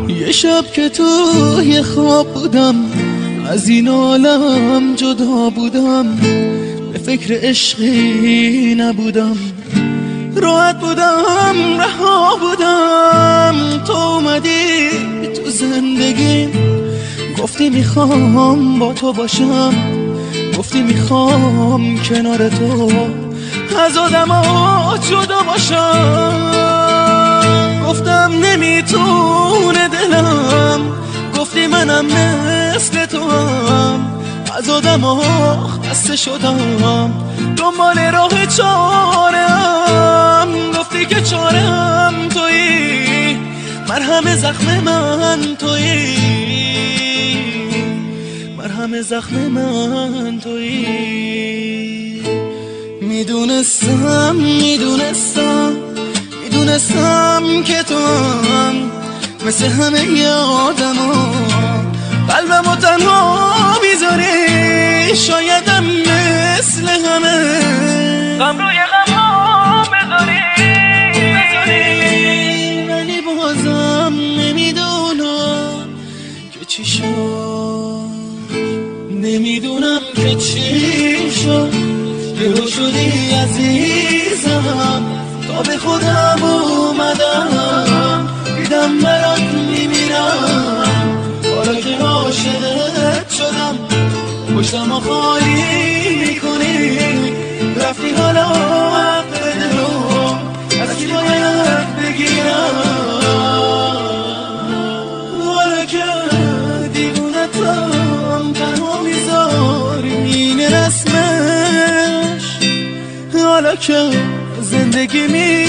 یه شب که توی خواب بودم، از این عالم جدا بودم، به فکر عشقی نبودم، راحت بودم، رها بودم. تو اومدی تو زندگیم، گفتی میخوام با تو باشم، گفتی میخوام کنار تو از آدما جدا باشم. گفتم نمیتونه دلم، گفتی منم مثل تو هم، از آدما خسته شدم، دنبال راه چارم. گفتی که چارم تویی، مرهم زخم من تویی، مرهم زخم من تویی. میدونستم که تو هم مثل همه آدما قلبمو تنها میذاری. شایدم مثل همه غم روی غم ها بذاری، ولی بازم نمیدونم که چی شد، نمیدونم که چی شد. یهو شدی عزیزم، تا به خودم اومدم، دیدم برات میمیرم. حالا که عاشقت شدم، پشتمو خالی میکنی، رفتی حالا حق دلو از کی باید بگیرم. حالا که دیوونتم تنها میذاری، این رسمش. حالا که زندگی می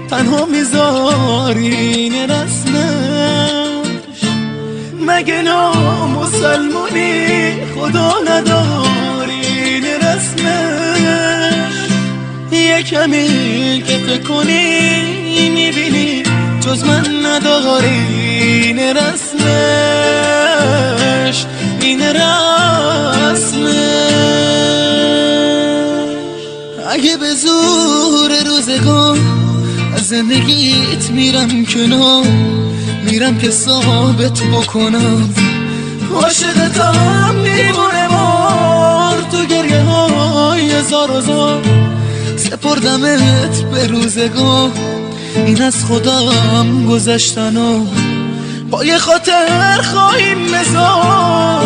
تنها میذاری، این رسمش. مگه نامسلمونی خدا نداری، این رسمش. یه کمی که فکر کنی میبینی جز من نداری، این رسمش، این رسمش. اگه به زور روزگار از زندگیت میرم کنار، میرم که ثابت بکنم عاشقتم دیوونه وار. تو گریه های هزار و زار سپردمت به روزگار، این از خودم گذشتن و با یه خاطر خواهیم بذار.